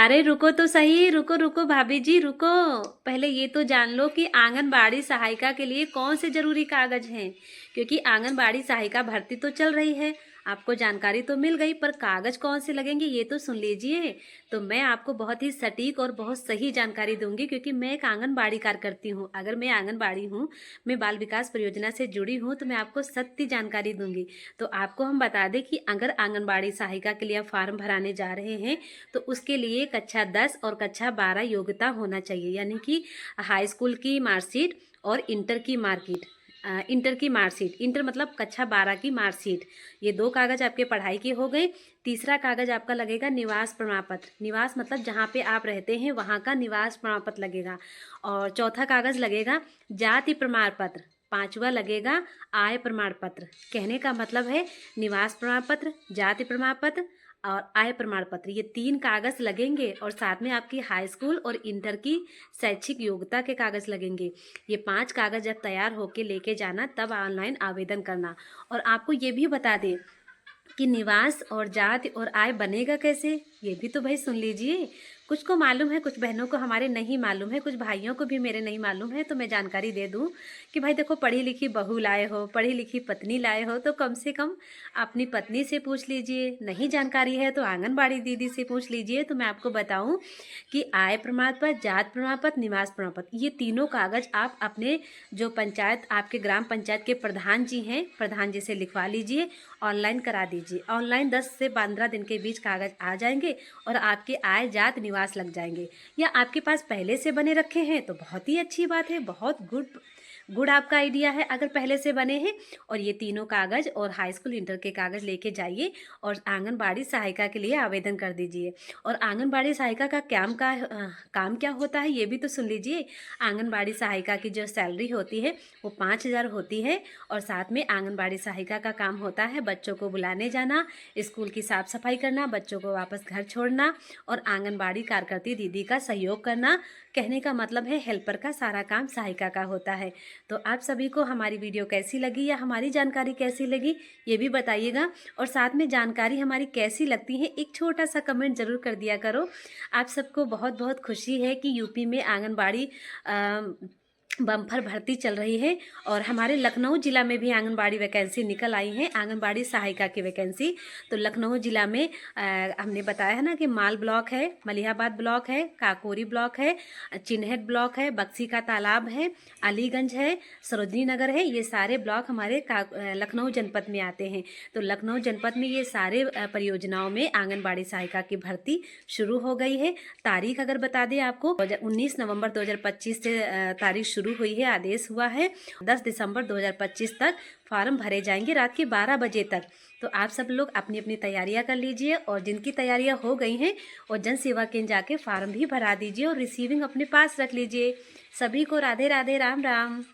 अरे रुको तो सही, रुको रुको भाभी जी रुको। पहले ये तो जान लो कि आंगनबाड़ी सहायिका के लिए कौन से जरूरी कागज हैं, क्योंकि आंगनबाड़ी सहायिका भर्ती तो चल रही है। आपको जानकारी तो मिल गई, पर कागज कौन से लगेंगे ये तो सुन लीजिए। तो मैं आपको बहुत ही सटीक और बहुत सही जानकारी दूंगी, क्योंकि मैं एक आंगनबाड़ी कार्यकर्ती हूँ। अगर मैं आंगनबाड़ी हूँ, मैं बाल विकास परियोजना से जुड़ी हूँ, तो मैं आपको सत्य जानकारी दूंगी। तो आपको हम बता दें कि अगर आंगनबाड़ी सहायिका के लिए आप फॉर्म भराने जा रहे हैं, तो उसके लिए कक्षा 10 और कक्षा 12 योग्यता होना चाहिए, यानी कि हाई स्कूल की मार्कशीट और इंटर की मार्कशीट, इंटर मतलब कक्षा 12 की मार्कशीट। ये दो कागज़ आपके पढ़ाई के हो गए। तीसरा कागज़ आपका लगेगा निवास प्रमाण पत्र। निवास मतलब जहाँ पे आप रहते हैं वहाँ का निवास प्रमाण पत्र लगेगा। और चौथा कागज़ लगेगा जाति प्रमाण पत्र। पांचवा लगेगा आय प्रमाण पत्र। कहने का मतलब है निवास प्रमाण पत्र, जाति प्रमाण पत्र और आय प्रमाण पत्र, ये 3 कागज़ लगेंगे। और साथ में आपकी हाई स्कूल और इंटर की शैक्षिक योग्यता के कागज़ लगेंगे। ये 5 कागज़ जब तैयार होके लेके जाना, तब ऑनलाइन आवेदन करना। और आपको ये भी बता दें कि निवास और जाति और आय बनेगा कैसे, ये भी तो भाई सुन लीजिए। कुछ को मालूम है, कुछ बहनों को हमारे नहीं मालूम है, कुछ भाइयों को भी मेरे नहीं मालूम है। तो मैं जानकारी दे दूं कि भाई देखो, पढ़ी लिखी बहू लाए हो, पढ़ी लिखी पत्नी लाए हो, तो कम से कम अपनी पत्नी से पूछ लीजिए। नहीं जानकारी है तो आंगनबाड़ी दीदी से पूछ लीजिए। तो मैं आपको बताऊं कि आय प्रमाण पत्र, जात प्रमाण पत्र, निवास प्रमाण पत्र, ये तीनों कागज़ आप अपने जो पंचायत, आपके ग्राम पंचायत के प्रधान जी हैं, प्रधान जी से लिखवा लीजिए, ऑनलाइन करा दीजिए। ऑनलाइन 10 से 15 दिन के बीच कागज़ आ जाएंगे और आपके आय, जात, निवास लग जाएंगे। या आपके पास पहले से बने रखे हैं तो बहुत ही अच्छी बात है, बहुत गुड आपका आइडिया है अगर पहले से बने हैं। और ये तीनों कागज़ और हाई स्कूल इंटर के कागज़ लेके जाइए और आंगनबाड़ी सहायिका के लिए आवेदन कर दीजिए। और आंगनबाड़ी सहायिका का काम क्या होता है ये भी तो सुन लीजिए। आंगनबाड़ी सहायिका की जो सैलरी होती है वो 5,000 होती है। और साथ में आंगनबाड़ी सहायिका का काम होता है बच्चों को बुलाने जाना, स्कूल की साफ सफाई करना, बच्चों को वापस घर छोड़ना और आंगनबाड़ी कार्यकर्ती दीदी का सहयोग करना। कहने का मतलब है हेल्पर का सारा काम सहायिका का होता है। तो आप सभी को हमारी वीडियो कैसी लगी या हमारी जानकारी कैसी लगी ये भी बताइएगा। और साथ में जानकारी हमारी कैसी लगती है एक छोटा सा कमेंट ज़रूर कर दिया करो। आप सबको बहुत बहुत खुशी है कि यूपी में आंगनबाड़ी बम्पर भर्ती चल रही है। और हमारे लखनऊ ज़िला में भी आंगनबाड़ी वैकेंसी निकल आई हैं, आंगनबाड़ी सहायिका की वैकेंसी। तो लखनऊ ज़िला में हमने बताया है ना कि माल ब्लॉक है, मलिहाबाद ब्लॉक है, काकोरी ब्लॉक है, चिन्हट ब्लॉक है, बक्सी का तालाब है, अलीगंज है, सरोजनी नगर है। ये सारे ब्लॉक हमारे लखनऊ जनपद में आते हैं। तो लखनऊ जनपद में ये सारे परियोजनाओं में आंगनबाड़ी सहायिका की भर्ती शुरू हो गई है। तारीख अगर बता दें आपको, 19 नवंबर 2025 से तारीख शुरू हुई है, आदेश हुआ है। 10 दिसंबर 2025 तक फॉर्म भरे जाएंगे रात के 12 बजे तक। तो आप सब लोग अपनी अपनी तैयारियां कर लीजिए और जिनकी तैयारियां हो गई हैं और जन सेवा केंद्र जाके फॉर्म भी भरा दीजिए और रिसीविंग अपने पास रख लीजिए। सभी को राधे राधे, राम राम।